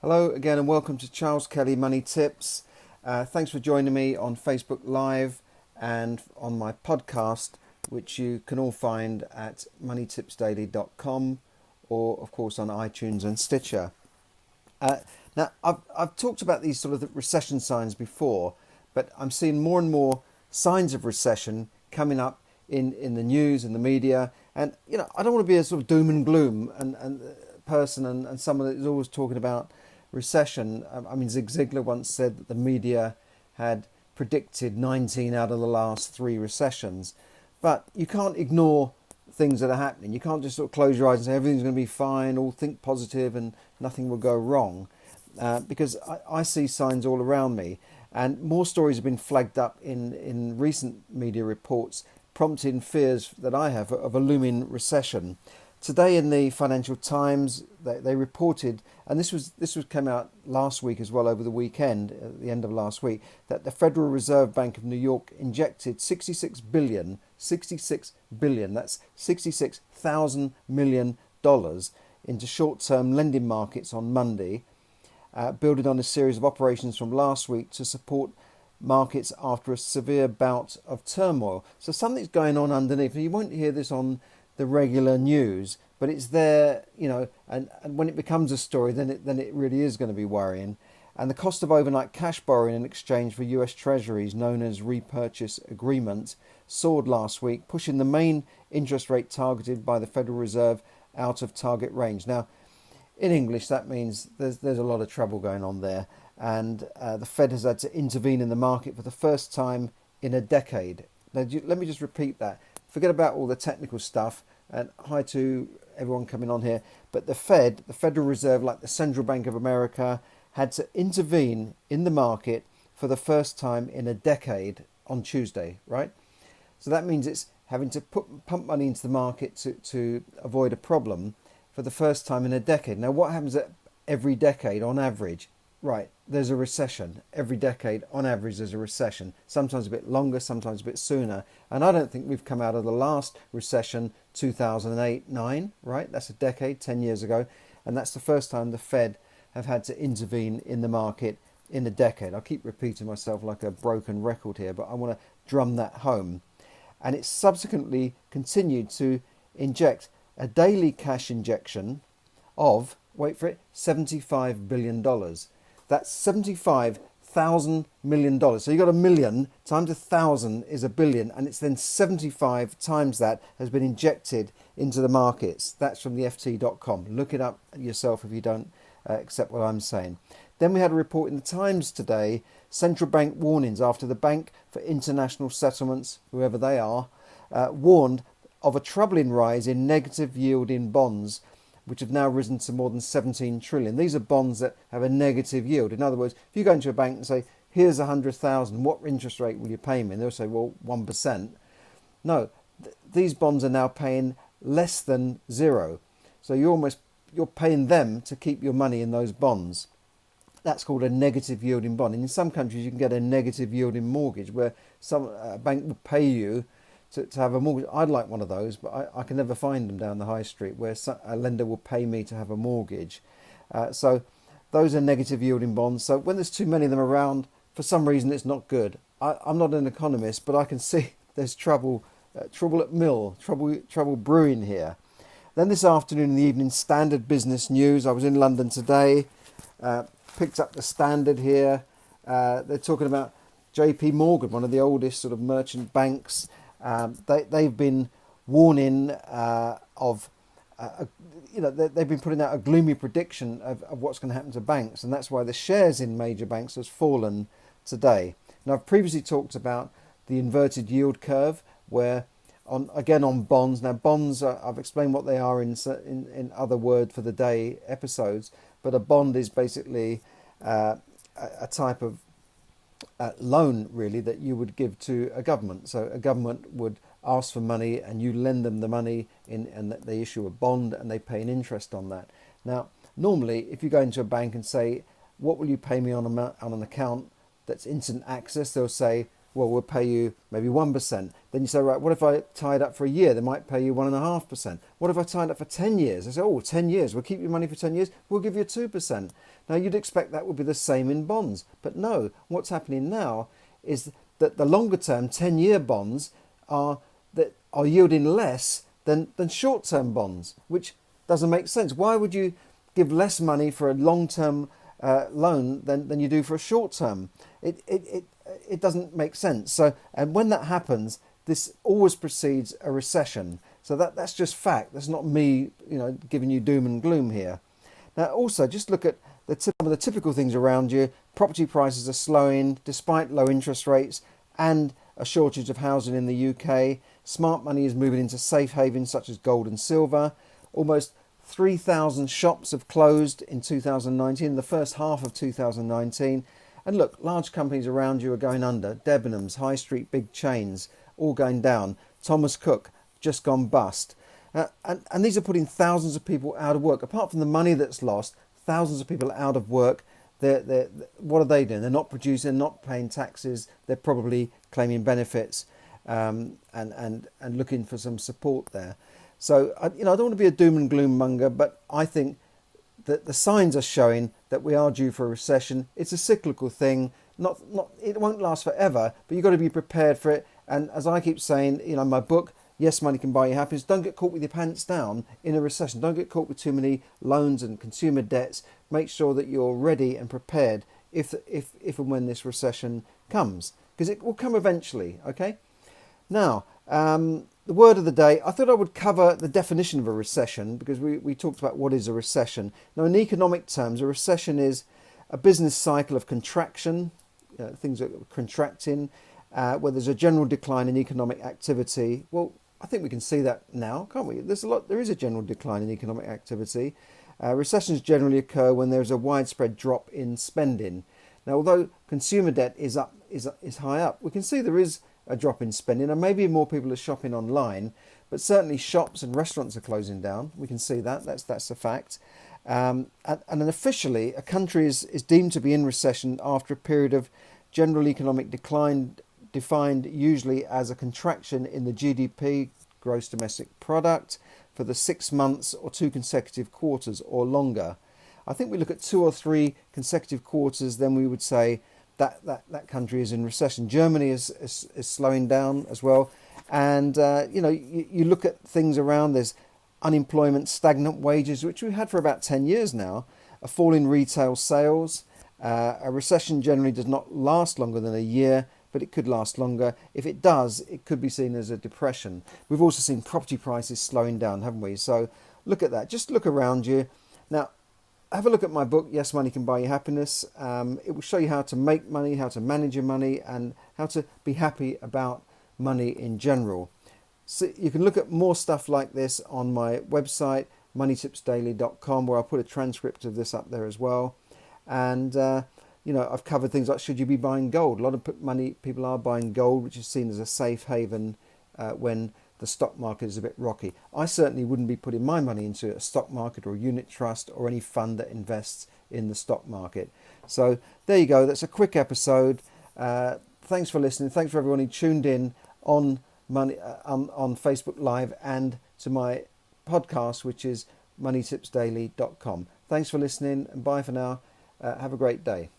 Hello again and welcome to Charles Kelly Money Tips. Thanks for joining me on Facebook Live and on my podcast, which you can all find at moneytipsdaily.com or of course on iTunes and Stitcher. Now I've talked about these sort of recession signs before, but I'm seeing more and more signs of recession coming up in the news and the media. And I don't want to be a sort of doom and gloom and person and someone that is always talking about recession. I mean, Zig Ziglar once said that the media had predicted 19 out of the last 3 recessions. But you can't ignore things that are happening. You can't just sort of close your eyes and say everything's going to be fine, all think positive and nothing will go wrong. Because I see signs all around me. And more stories have been flagged up in recent media reports, prompting fears that I have of a looming recession. Today in the Financial Times, they reported, and this came out last week as well, over the weekend, at the end of last week, that the Federal Reserve Bank of New York injected 66 billion, that's $66,000 million into short-term lending markets on Monday, building on a series of operations from last week to support markets after a severe bout of turmoil. So something's going on underneath. You won't hear this on the regular news, but it's there, and when it becomes a story, then it really is going to be worrying. And the cost of overnight cash borrowing in exchange for US Treasuries, known as repurchase agreement, soared last week, pushing the main interest rate targeted by the Federal Reserve out of target range. Now, in English, that means there's a lot of trouble going on there, and the Fed has had to intervene in the market for the first time in a decade. Now, let me just repeat that. Forget about all the technical stuff, and hi to everyone coming on here. But the Fed, the Federal Reserve, like the Central Bank of America, had to intervene in the market for the first time in a decade on Tuesday, right? So that means it's having to pump money into the market to avoid a problem for the first time in a decade. Now, what happens at every decade on average? Right, there's a recession. Every decade, on average, there's a recession. Sometimes a bit longer, sometimes a bit sooner. And I don't think we've come out of the last recession, 2008-9, right? That's a decade, 10 years ago. And that's the first time the Fed have had to intervene in the market in a decade. I'll keep repeating myself like a broken record here, but I want to drum that home. And it's subsequently continued to inject a daily cash injection of, wait for it, $75 billion. That's $75,000 million. So you got a million times 1,000 is a billion, and it's then 75 times that has been injected into the markets. That's from the FT.com. Look it up yourself if you don't accept what I'm saying. Then we had a report in the Times today, central bank warnings after the Bank for International Settlements, whoever they are, warned of a troubling rise in negative yielding bonds, which have now risen to more than 17 trillion. These are bonds that have a negative yield. In other words, if you go into a bank and say, here's 100,000, what interest rate will you pay me? And they'll say, well, 1%. No, these bonds are now paying less than zero. So you're paying them to keep your money in those bonds. That's called a negative yielding bond. And in some countries, you can get a negative yielding mortgage where a bank will pay you to have a mortgage. I'd like one of those, but I can never find them down the high street where a lender will pay me to have a mortgage. So those are negative yielding bonds. So when there's too many of them around, for some reason it's not good. I'm not an economist, but I can see there's trouble at mill, trouble brewing here. Then this afternoon in the evening, Standard Business News. I was in London today, picked up the Standard here. They're talking about JP Morgan, one of the oldest sort of merchant banks. They've been warning they've been putting out a gloomy prediction of what's going to happen to banks, and that's why the shares in major banks has fallen today. Now, I've previously talked about the inverted yield curve, where on bonds. Now, bonds, I've explained what they are in other word for the day episodes, but a bond is basically a type of loan, really, that you would give to a government. So a government would ask for money and you lend them the money and they issue a bond and they pay an interest on that. Now, normally, if you go into a bank and say, what will you pay me on an account that's instant access, they'll say well, we'll pay you maybe 1%. Then you say, right, what if I tied up for a year? They might pay you 1.5%. What if I tied up for 10 years? They say, oh, 10 years, we'll keep your money for 10 years, we'll give you 2%. Now, you'd expect that would be the same in bonds. But no, what's happening now is that the longer term 10-year bonds are yielding less than short-term bonds, which doesn't make sense. Why would you give less money for a long-term loan than you do for a short-term? It doesn't make sense. So, and when that happens, this always precedes a recession. So that's just fact. That's not me, giving you doom and gloom here. Now, also, just look at some of the typical things around you. Property prices are slowing despite low interest rates and a shortage of housing in the UK. Smart money is moving into safe havens such as gold and silver. Almost 3,000 shops have closed in 2019, the first half of 2019. And look, large companies around you are going under. Debenhams, high street big chains, all going down. Thomas Cook, just gone bust. And these are putting thousands of people out of work. Apart from the money that's lost, thousands of people are out of work. What are they doing? They're not producing, not paying taxes. They're probably claiming benefits and looking for some support there. So, I don't want to be a doom and gloom monger, but I think that the signs are showing that we are due for a recession. It's a cyclical thing. It won't last forever, but you've got to be prepared for it. And as I keep saying, my book, Yes, Money Can Buy You Happiness, don't get caught with your pants down in a recession. Don't get caught with too many loans and consumer debts. Make sure that you're ready and prepared if and when this recession comes, because it will come eventually, okay? Now, the word of the day, I thought I would cover the definition of a recession because we talked about what is a recession. Now, in economic terms, a recession is a business cycle of contraction, things are contracting, where there's a general decline in economic activity. Well, I think we can see that now, can't we? There is a general decline in economic activity. Recessions generally occur when there's a widespread drop in spending. Now, although consumer debt is high up, we can see there is a drop in spending, and maybe more people are shopping online, but certainly shops and restaurants are closing down. We can see that. That's a fact. And then officially, a country is deemed to be in recession after a period of general economic decline, defined usually as a contraction in the GDP, gross domestic product, for the 6 months or 2 consecutive quarters or longer. I think we look at 2 or 3 consecutive quarters, then we would say that country is in recession. Germany is slowing down as well. And, you look at things around, there's unemployment, stagnant wages, which we've had for about 10 years now, a fall in retail sales. A recession generally does not last longer than a year, but it could last longer. If it does, it could be seen as a depression. We've also seen property prices slowing down, haven't we? So look at that. Just look around you. Now, have a look at my book, Yes, Money Can Buy You Happiness. It will show you how to make money, how to manage your money, and how to be happy about money in general. So you can look at more stuff like this on my website, moneytipsdaily.com, where I'll put a transcript of this up there as well. And I've covered things like, should you be buying gold? A lot of people are buying gold, which is seen as a safe haven when the stock market is a bit rocky. I certainly wouldn't be putting my money into a stock market or a unit trust or any fund that invests in the stock market. So there you go. That's a quick episode. Thanks for listening. Thanks for everyone who tuned in on Facebook Live and to my podcast, which is moneytipsdaily.com. Thanks for listening, and bye for now. Have a great day.